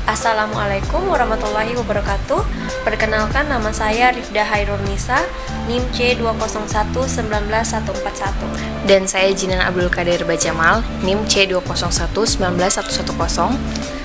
Assalamualaikum warahmatullahi wabarakatuh. Perkenalkan, nama saya Rifda Hairunisa, NIM C20119141. Dan saya Jinan Abdul Qadir Bajamal, NIM C2011911110.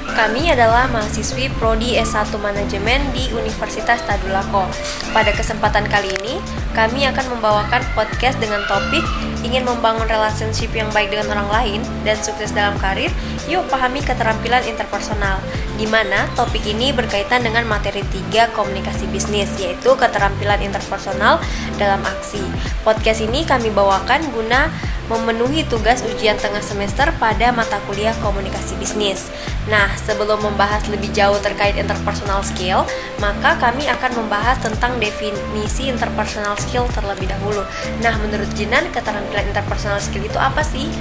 Kami adalah mahasiswi Prodi S1 Manajemen di Universitas Tadulako. Pada kesempatan kali ini, kami akan membawakan podcast dengan topik ingin membangun relationship yang baik dengan orang lain dan sukses dalam karir. Yuk pahami keterampilan interpersonal, di mana topik ini berkaitan dengan materi 3 komunikasi bisnis, yaitu keterampilan interpersonal dalam aksi. Podcast ini kami bawakan guna memenuhi tugas ujian tengah semester pada mata kuliah komunikasi bisnis. Nah, sebelum membahas lebih jauh terkait interpersonal skill, maka kami akan membahas tentang definisi interpersonal skill terlebih dahulu. Nah, menurut Jinan, keterampilan interpersonal skill itu apa sih?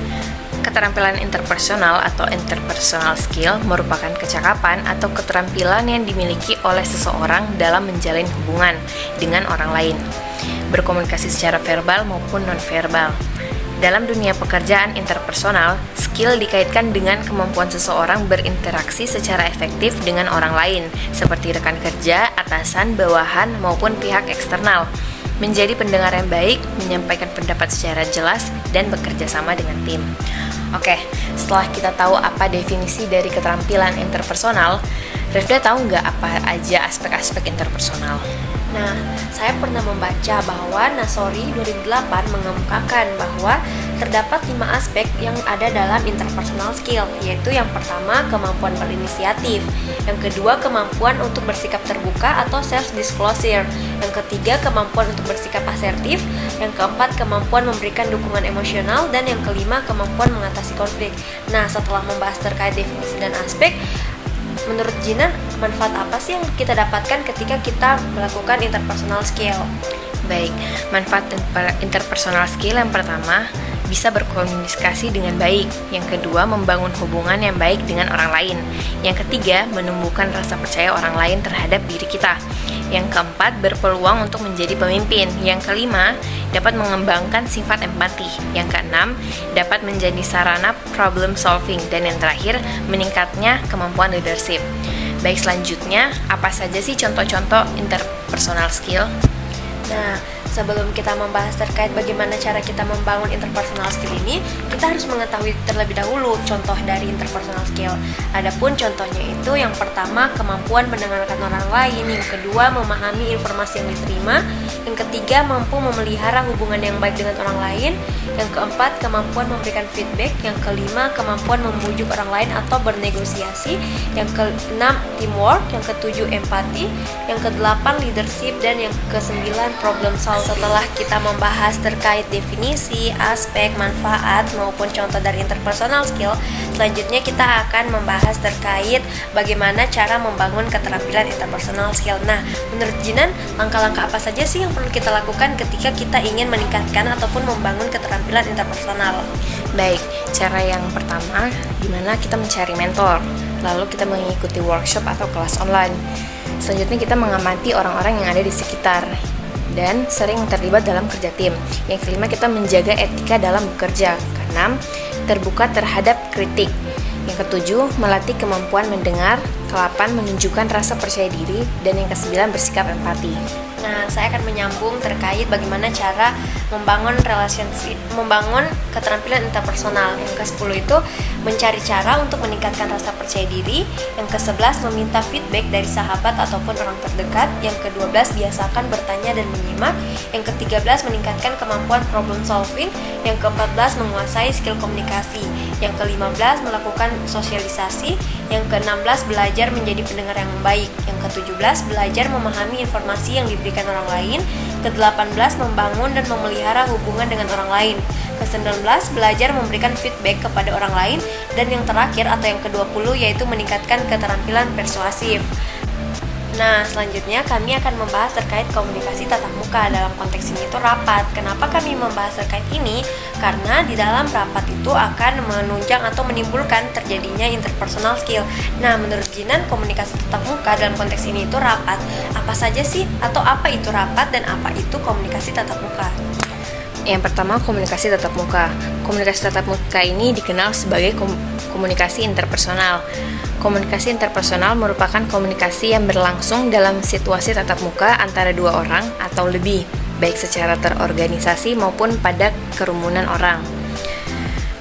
Keterampilan interpersonal atau interpersonal skill merupakan kecakapan atau keterampilan yang dimiliki oleh seseorang dalam menjalin hubungan dengan orang lain, berkomunikasi secara verbal maupun non-verbal. Dalam dunia pekerjaan interpersonal, skill dikaitkan dengan kemampuan seseorang berinteraksi secara efektif dengan orang lain, seperti rekan kerja, atasan, bawahan, maupun pihak eksternal, menjadi pendengar yang baik, menyampaikan pendapat secara jelas, dan bekerja sama dengan tim. Oke, setelah kita tahu apa definisi dari keterampilan interpersonal, Rifda tahu nggak apa aja aspek-aspek interpersonal? Nah, saya pernah membaca bahwa Nasori 2008 mengemukakan bahwa terdapat 5 aspek yang ada dalam interpersonal skill, yaitu yang pertama, kemampuan berinisiatif, yang kedua, kemampuan untuk bersikap terbuka atau self-disclosure, yang ketiga, kemampuan untuk bersikap asertif, yang keempat, kemampuan memberikan dukungan emosional, dan yang kelima, kemampuan mengatasi konflik. Nah, setelah membahas terkait definisi dan aspek, menurut Jinan, manfaat apa sih yang kita dapatkan ketika kita melakukan interpersonal skill? Baik, manfaat interpersonal skill yang pertama, bisa berkomunikasi dengan baik. Yang kedua, membangun hubungan yang baik dengan orang lain. Yang ketiga, menumbuhkan rasa percaya orang lain terhadap diri kita. Yang keempat, berpeluang untuk menjadi pemimpin. Yang kelima, dapat mengembangkan sifat empati. Yang keenam, dapat menjadi sarana problem solving. Dan yang terakhir, meningkatnya kemampuan leadership. Baik, selanjutnya, apa saja sih contoh-contoh interpersonal skill? Nah, sebelum kita membahas terkait bagaimana cara kita membangun interpersonal skill ini, kita harus mengetahui terlebih dahulu contoh dari interpersonal skill. Adapun contohnya itu, yang pertama, kemampuan mendengarkan orang lain, yang kedua, memahami informasi yang diterima, yang ketiga, mampu memelihara hubungan yang baik dengan orang lain, yang keempat, kemampuan memberikan feedback, yang kelima, kemampuan membujuk orang lain atau bernegosiasi, yang keenam, teamwork, yang ketujuh, empati, yang kedelapan, leadership, dan yang kesembilan, problem solving. Setelah kita membahas terkait definisi, aspek, manfaat, maupun contoh dari interpersonal skill, selanjutnya kita akan membahas terkait bagaimana cara membangun keterampilan interpersonal skill. Nah, menurut Jinan, langkah-langkah apa saja sih yang perlu kita lakukan ketika kita ingin meningkatkan ataupun membangun keterampilan interpersonal? Baik, cara yang pertama, dimana kita mencari mentor, lalu kita mengikuti workshop atau kelas online. Selanjutnya kita mengamati orang-orang yang ada di sekitar dan sering terlibat dalam kerja tim. Yang kelima, kita menjaga etika dalam bekerja. Keenam, terbuka terhadap kritik. Yang ketujuh, melatih kemampuan mendengar. Kedelapan, menunjukkan rasa percaya diri. Dan yang kesembilan, bersikap empati. Nah, saya akan menyambung terkait bagaimana cara membangun keterampilan interpersonal. Yang ke-10 itu mencari cara untuk meningkatkan rasa percaya diri. Yang ke-11 meminta feedback dari sahabat ataupun orang terdekat. Yang ke-12 biasakan bertanya dan menyimak. Yang ke-13 meningkatkan kemampuan problem solving. Yang ke-14 menguasai skill komunikasi. Yang ke-15 melakukan sosialisasi. Yang ke-16 belajar menjadi pendengar yang baik. Yang ke-17 belajar memahami informasi yang diberikan orang lain. Ke-18 membangun dan memelihara hubungan dengan orang lain. Ke-19 belajar memberikan feedback kepada orang lain. Dan yang terakhir atau yang ke-20 yaitu meningkatkan keterampilan persuasif. Nah, selanjutnya kami akan membahas terkait komunikasi tatap muka. Dalam konteks ini itu rapat. Kenapa kami membahas terkait ini? Karena di dalam rapat itu akan menunjang atau menimbulkan terjadinya interpersonal skill. Nah, menurut Jinan, komunikasi tatap muka dalam konteks ini itu rapat. Apa saja sih? Atau apa itu rapat dan apa itu komunikasi tatap muka? Yang pertama, komunikasi tatap muka. Komunikasi tatap muka ini dikenal sebagai komunikasi interpersonal. Komunikasi interpersonal merupakan komunikasi yang berlangsung dalam situasi tatap muka antara dua orang atau lebih, baik secara terorganisasi maupun pada kerumunan orang.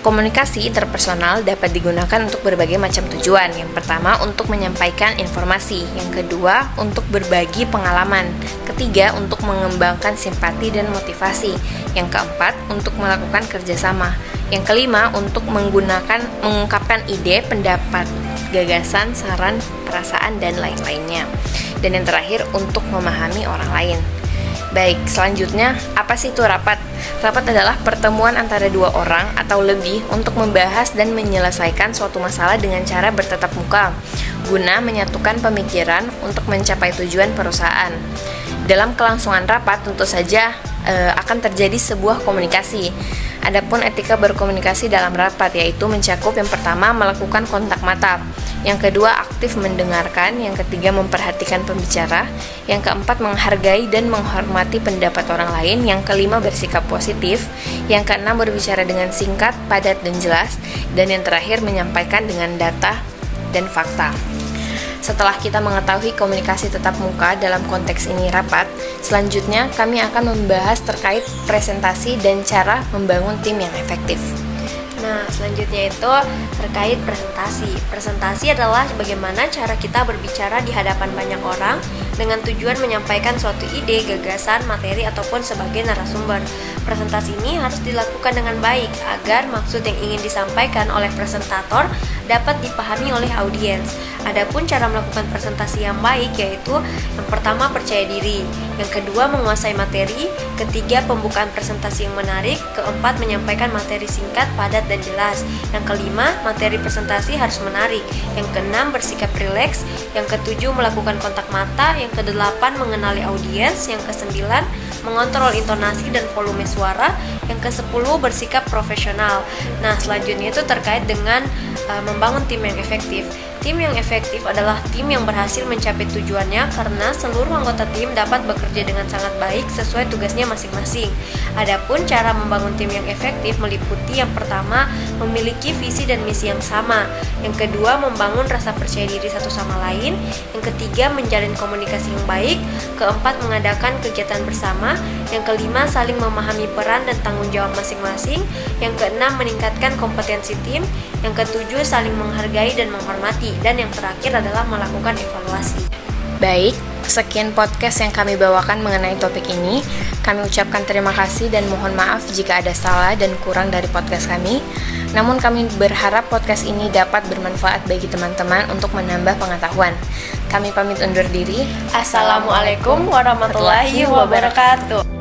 Komunikasi interpersonal dapat digunakan untuk berbagai macam tujuan. Yang pertama, untuk menyampaikan informasi. Yang kedua, untuk berbagi pengalaman. Ketiga, untuk mengembangkan simpati dan motivasi. Yang keempat, untuk melakukan kerjasama. Yang kelima, untuk mengungkapkan ide, pendapat, gagasan, saran, perasaan, dan lain-lainnya. Dan yang terakhir, untuk memahami orang lain. Baik, selanjutnya, apa sih itu rapat? Rapat adalah pertemuan antara dua orang atau lebih untuk membahas dan menyelesaikan suatu masalah dengan cara bertatap muka, guna menyatukan pemikiran untuk mencapai tujuan perusahaan. Dalam kelangsungan rapat, tentu saja akan terjadi sebuah komunikasi. Adapun etika berkomunikasi dalam rapat yaitu mencakup yang pertama melakukan kontak mata, yang kedua aktif mendengarkan, yang ketiga memperhatikan pembicara, yang keempat menghargai dan menghormati pendapat orang lain, yang kelima bersikap positif, yang keenam berbicara dengan singkat, padat dan jelas, dan yang terakhir menyampaikan dengan data dan fakta. Setelah kita mengetahui komunikasi tatap muka dalam konteks ini rapat, selanjutnya kami akan membahas terkait presentasi dan cara membangun tim yang efektif. Nah, selanjutnya itu terkait presentasi. Presentasi adalah bagaimana cara kita berbicara di hadapan banyak orang dengan tujuan menyampaikan suatu ide, gagasan, materi, ataupun sebagai narasumber. Presentasi ini harus dilakukan dengan baik agar maksud yang ingin disampaikan oleh presentator dapat dipahami oleh audiens. Adapun cara melakukan presentasi yang baik yaitu yang pertama percaya diri, yang kedua menguasai materi, ketiga pembukaan presentasi yang menarik, keempat menyampaikan materi singkat, padat dan jelas, yang kelima materi presentasi harus menarik, yang keenam bersikap rileks, yang ketujuh melakukan kontak mata, yang kedelapan mengenali audiens, yang kesembilan mengontrol intonasi dan volume suara, yang ke-10 bersikap profesional. Nah, selanjutnya itu terkait dengan membangun tim yang efektif. Tim yang efektif adalah tim yang berhasil mencapai tujuannya karena seluruh anggota tim dapat bekerja dengan sangat baik sesuai tugasnya masing-masing. Adapun cara membangun tim yang efektif meliputi yang pertama, memiliki visi dan misi yang sama. Yang kedua, membangun rasa percaya diri satu sama lain. Yang ketiga, menjalin komunikasi yang baik. Keempat, mengadakan kegiatan bersama. Yang kelima, saling memahami peran dan tanggung jawab masing-masing. Yang keenam, meningkatkan kompetensi tim. Yang ketujuh, saling menghargai dan menghormati. Dan yang terakhir adalah melakukan evaluasi. Baik, sekian podcast yang kami bawakan mengenai topik ini. Kami ucapkan terima kasih dan mohon maaf jika ada salah dan kurang dari podcast kami. Namun kami berharap podcast ini dapat bermanfaat bagi teman-teman untuk menambah pengetahuan. Kami pamit undur diri. Assalamualaikum warahmatullahi wabarakatuh.